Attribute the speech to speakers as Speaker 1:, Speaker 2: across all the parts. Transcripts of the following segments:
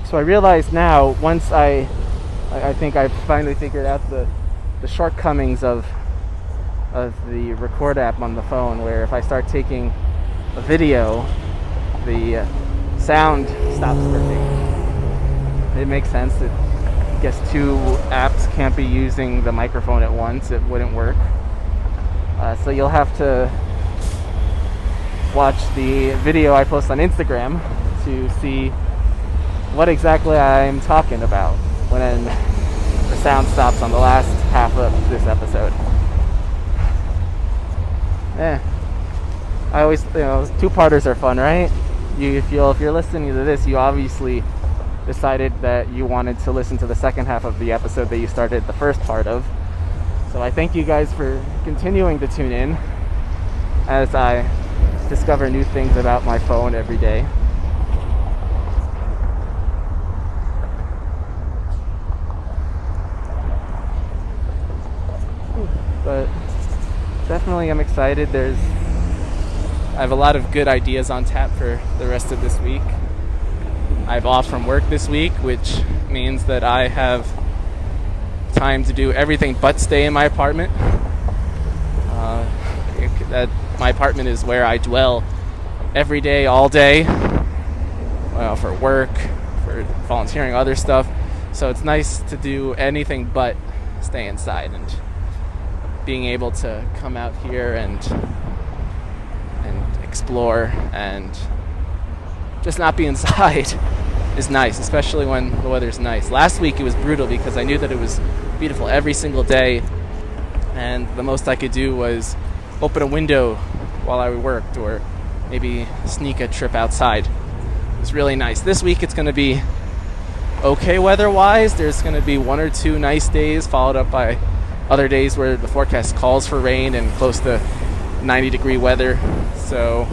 Speaker 1: So I realize now, once I think I've finally figured out the shortcomings of the record app on the phone, where if I start taking a video, the sound stops working. It makes sense. I guess two apps can't be using the microphone at once. It wouldn't work. So you'll have to watch the video I post on Instagram to see what exactly I'm talking about when the sound stops on the last half of this episode. I always, two-parters are fun, right? If you're listening to this, you obviously decided that you wanted to listen to the second half of the episode that you started the first part of. So I thank you guys for continuing to tune in as I discover new things about my phone every day. But definitely I'm excited. I have a lot of good ideas on tap for the rest of this week. I've off from work this week, which means that I have time to do everything but stay in my apartment. My apartment is where I dwell every day, all day, for work, for volunteering, other stuff. So it's nice to do anything but stay inside, and being able to come out here and explore and just not be inside is nice, especially when the weather's nice. Last week it was brutal because I knew that it was beautiful every single day, and the most I could do was open a window while I worked, or maybe sneak a trip outside. It was really nice. This week it's going to be okay weather-wise. There's going to be 1 or 2 nice days, followed up by other days where the forecast calls for rain and close to 90-degree weather. So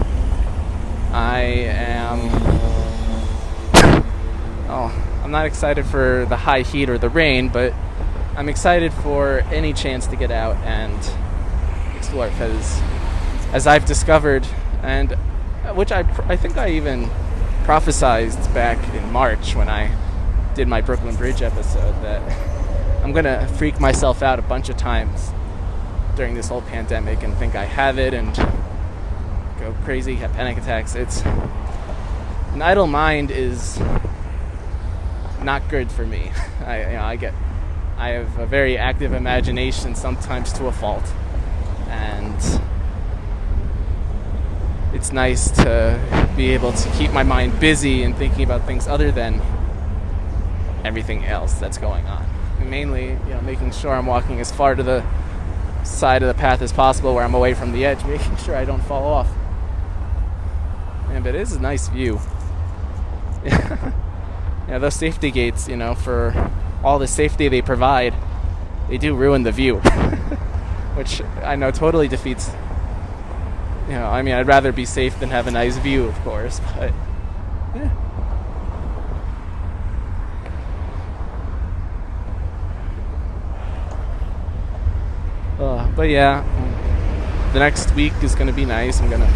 Speaker 1: I'm not excited for the high heat or the rain, but I'm excited for any chance to get out and explore, because as I've discovered, and which I think I even prophesized back in March when I did my Brooklyn Bridge episode, that I'm going to freak myself out a bunch of times during this whole pandemic and think I have it and go crazy, have panic attacks. An idle mind is not good for me. I have a very active imagination, sometimes to a fault, and it's nice to be able to keep my mind busy and thinking about things other than everything else that's going on. And mainly, making sure I'm walking as far to the side of the path as possible where I'm away from the edge, making sure I don't fall off. But it is a nice view. Those safety gates, for all the safety they provide, they do ruin the view, which I know totally defeats. I'd rather be safe than have a nice view, of course, but yeah. But yeah, the next week is going to be nice. I'm gonna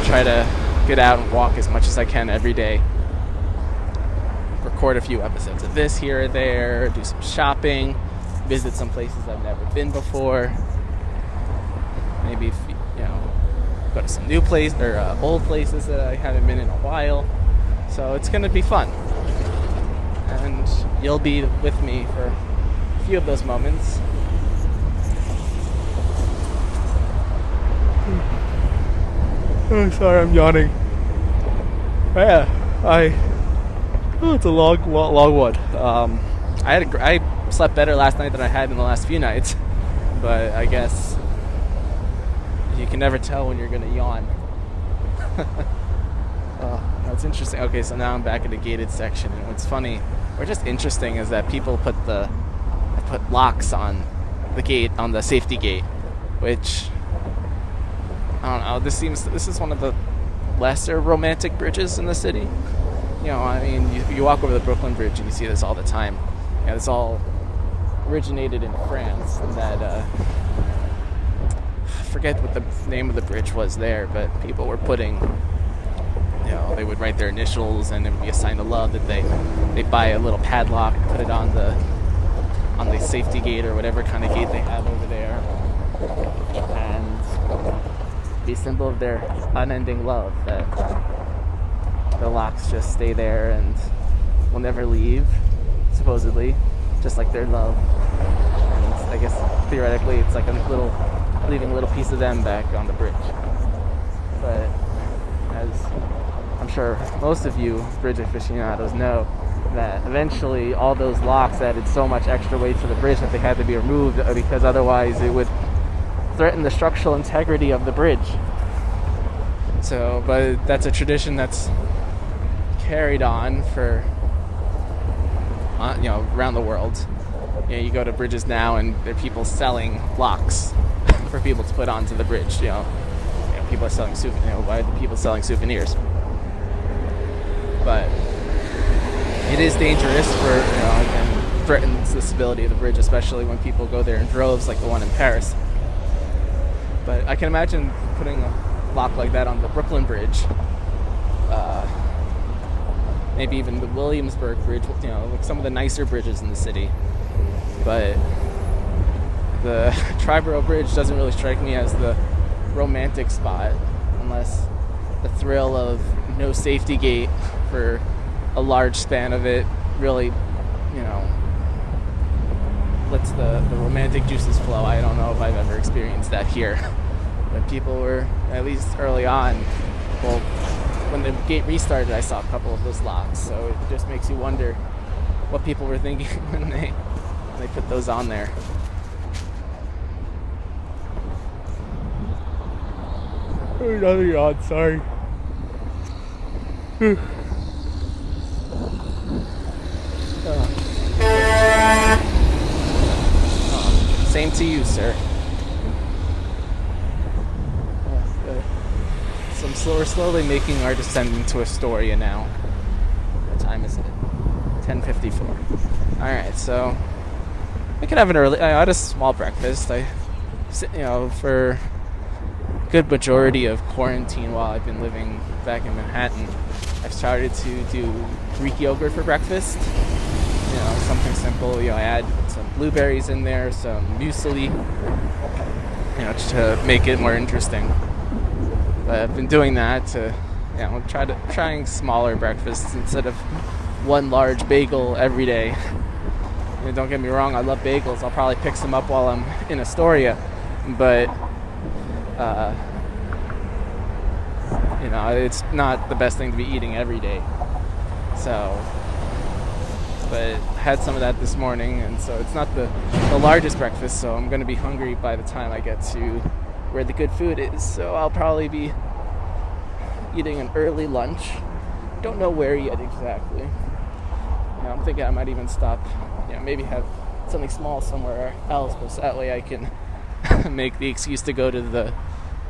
Speaker 1: try to get out and walk as much as I can every day. Record a few episodes of this here or there, do some shopping, visit some places I've never been before. Maybe, go to some new place or old places that I haven't been in a while. So it's going to be fun. And you'll be with me for a few of those moments. Oh, sorry, I'm yawning. It's a long one. I slept better last night than I had in the last few nights, but I guess you can never tell when you're gonna yawn. That's interesting. Okay, so now I'm back at the gated section, and what's funny, or just interesting, is that people put locks on the gate, on the safety gate, which I don't know. This is one of the lesser romantic bridges in the city. You walk over the Brooklyn Bridge and you see this all the time. This all originated in France, and that I forget what the name of the bridge was there, but people were putting they would write their initials, and it would be a sign of love that they buy a little padlock, put it on the safety gate or whatever kind of gate they have over there, and be a symbol of their unending love, that the locks just stay there and will never leave, supposedly, just like their love. And I guess theoretically it's like leaving a little piece of them back on the bridge. But as I'm sure most of you bridge aficionados know, that eventually all those locks added so much extra weight to the bridge that they had to be removed, because otherwise it would threaten the structural integrity of the bridge. So, but that's a tradition that's carried on for around the world. You go to bridges now and there are people selling locks for people to put onto the bridge. People are selling why are the people selling souvenirs? But it is dangerous and threatens the stability of the bridge, especially when people go there in droves, like the one in Paris. But I can imagine putting a lock like that on the Brooklyn Bridge, maybe even the Williamsburg Bridge, like some of the nicer bridges in the city. But the Triborough Bridge doesn't really strike me as the romantic spot, unless the thrill of no safety gate for a large span of it really, lets the romantic juices flow. I don't know if I've ever experienced that here. But people were, at least early on, well, when the gate restarted, I saw a couple of those locks. So it just makes you wonder what people were thinking when they put those on there. Another yawn, sorry. Same to you, sir. So we're slowly making our descent into Astoria now. What time is it? 10:54. Alright, so I could have an early... I had a small breakfast. For a good majority of quarantine while I've been living back in Manhattan, I've started to do Greek yogurt for breakfast. Something simple. I add some blueberries in there, some muesli, just to make it more interesting. But I've been doing that to, trying smaller breakfasts instead of one large bagel every day. Don't get me wrong, I love bagels. I'll probably pick some up while I'm in Astoria, but it's not the best thing to be eating every day. So, but I had some of that this morning, and so it's not the largest breakfast, so I'm going to be hungry by the time I get to where the good food is. So I'll probably be eating an early lunch. Don't know where yet exactly. I'm thinking I might even stop, maybe have something small somewhere else, because that way I can make the excuse to go to the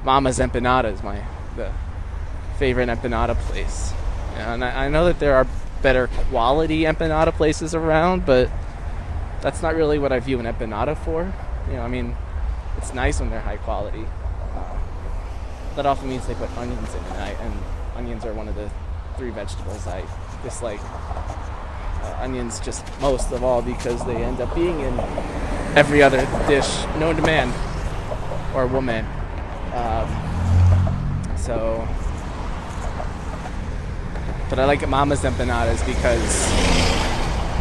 Speaker 1: Mama's Empanadas, the favorite empanada place. And I know that there are better quality empanada places around, but that's not really what I view an empanada for. It's nice when they're high quality. That often means they put onions in it, and onions are one of the 3 vegetables I dislike. Onions just most of all because they end up being in every other dish known to man or woman. But I like Mama's empanadas because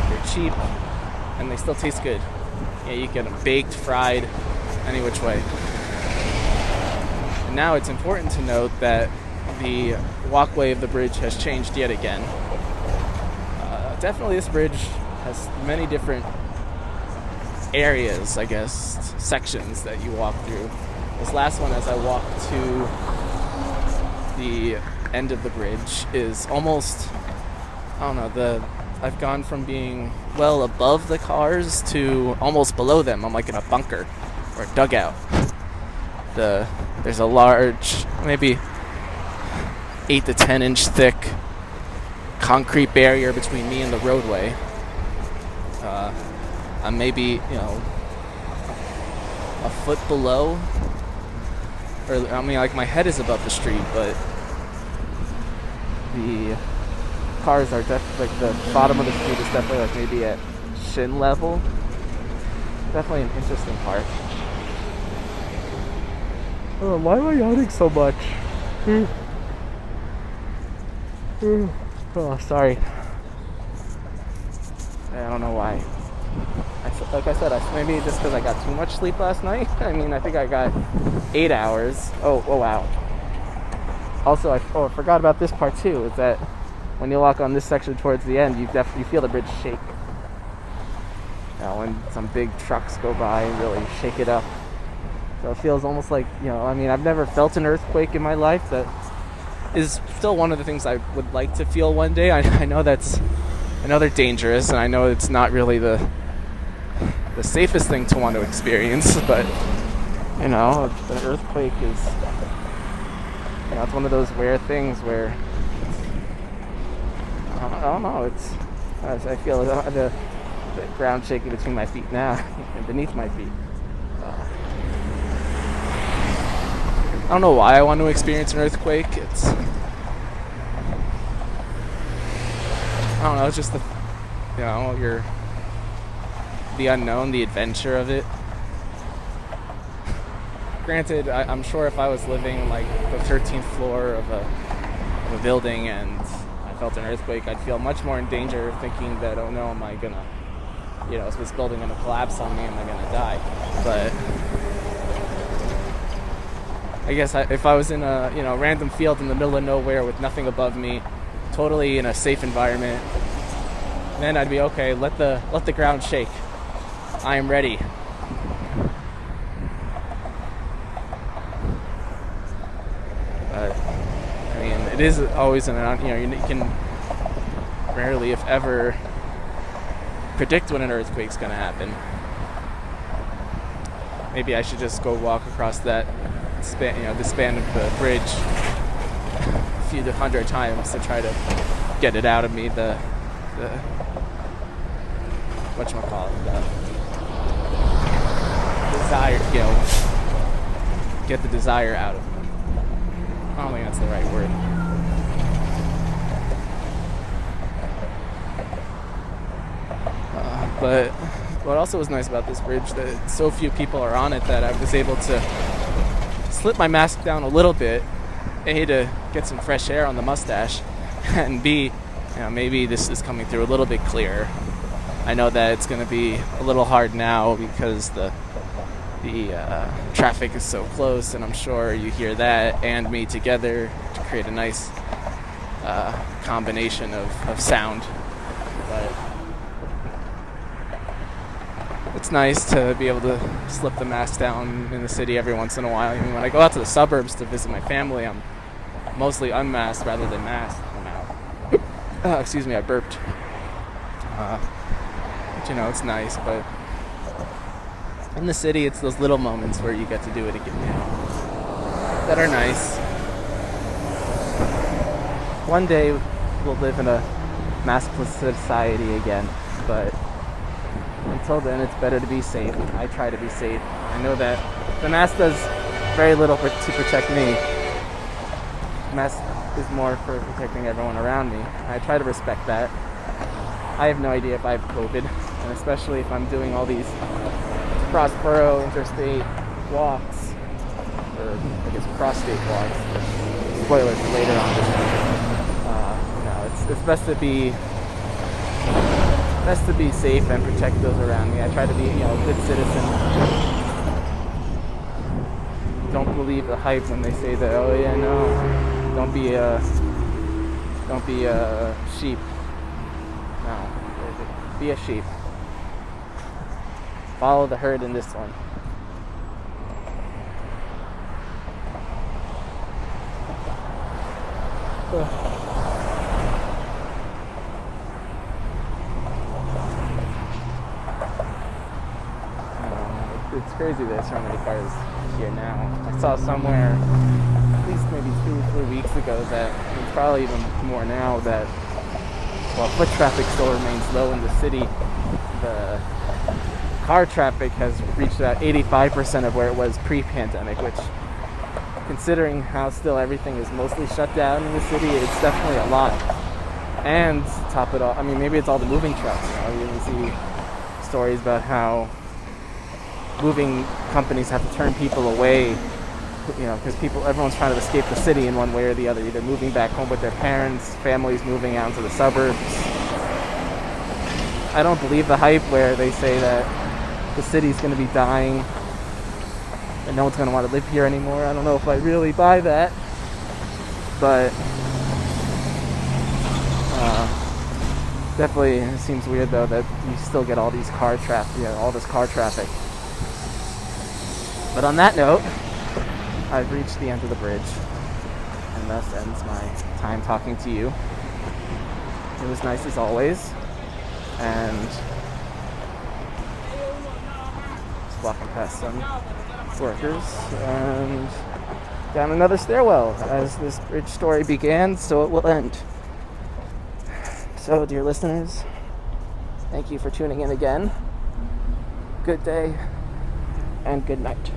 Speaker 1: they're cheap and they still taste good. You get them baked, fried, any which way. And now it's important to note that the walkway of the bridge has changed yet again. Definitely this bridge has many different areas, I guess, sections that you walk through. This last one, as I walked to the end of the bridge, is almost, I've gone from being well above the cars to almost below them. I'm like in a bunker or a dugout. There's a large, maybe 8 to 10 inch thick concrete barrier between me and the roadway. I'm maybe, a foot below, or my head is above the street, but the cars are definitely, like, the bottom of the street is definitely, like, maybe at shin level. Definitely an interesting part. Oh, why am I yawning so much? Oh, sorry. I don't know why. Like I said, maybe just because I got too much sleep last night. I mean, I think I got 8 hours. Oh wow. Also, I forgot about this part too. Is that when you walk on this section towards the end, you feel the bridge shake. When some big trucks go by and really shake it up. So it feels almost like, I mean, I've never felt an earthquake in my life. That is still one of the things I would like to feel one day. I know they're dangerous, and I know it's not really the safest thing to want to experience, but an earthquake is, it's one of those rare things where I don't know. I feel the ground shaking between my feet now and beneath my feet. I don't know why I want to experience an earthquake. It's just the unknown, the adventure of it. Granted, I'm sure if I was living like the 13th floor of a building and I felt an earthquake, I'd feel much more in danger, thinking that, oh no, am I gonna, is this building gonna collapse on me? Am I gonna die? But I guess if I was in a random field in the middle of nowhere with nothing above me, totally in a safe environment, then I'd be okay. Let the ground shake. I am ready. But I mean, it is always you can rarely, if ever, predict when an earthquake's gonna happen. Maybe I should just go walk across that the span of the bridge a few hundred times to try to get it out of me. The desire, get the desire out of me. I don't think that's the right word. But what also was nice about this bridge, that so few people are on it, that I was able to slip my mask down a little bit, A, to get some fresh air on the mustache, and B, maybe this is coming through a little bit clearer. I know that it's going to be a little hard now because the traffic is so close, and I'm sure you hear that and me together to create a nice combination of sound. But it's nice to be able to slip the mask down in the city every once in a while. I mean, when I go out to the suburbs to visit my family, I'm mostly unmasked rather than masked now. Excuse me, I burped. But, it's nice, but in the city, it's those little moments where you get to do it again, that are nice. One day, we'll live in a maskless society again, but until then, it's better to be safe. I try to be safe. I know that the mask does very little to protect me. The mask is more for protecting everyone around me. I try to respect that. I have no idea if I have COVID, and especially if I'm doing all these cross-borough interstate walks, or I guess cross-state walks. Spoilers for later on. It's best to be safe and protect those around me. I try to be, a good citizen. Don't believe the hype when they say that. Oh yeah, no, don't be a sheep. No, be a sheep. Follow the herd in this one. It's crazy there's so many cars here now. I saw somewhere, at least maybe 2 or 3 weeks ago, that it's probably even more now, that while foot traffic still remains low in the city, the car traffic has reached about 85% of where it was pre-pandemic, which considering how still everything is mostly shut down in the city, it's definitely a lot. And top it off, I mean, maybe it's all the moving trucks. You even see stories about how moving companies have to turn people away, because everyone's trying to escape the city in one way or the other, either moving back home with their parents, families moving out to the suburbs. I don't believe the hype where they say that the city's going to be dying and no one's going to want to live here anymore. I don't know if I really buy that, but definitely it seems weird though that you still get all these all this car traffic. But on that note, I've reached the end of the bridge, and thus ends my time talking to you. It was nice as always, and just walking past some workers and down another stairwell. As this bridge story began, so it will end. So, dear listeners, thank you for tuning in again. Good day and good night.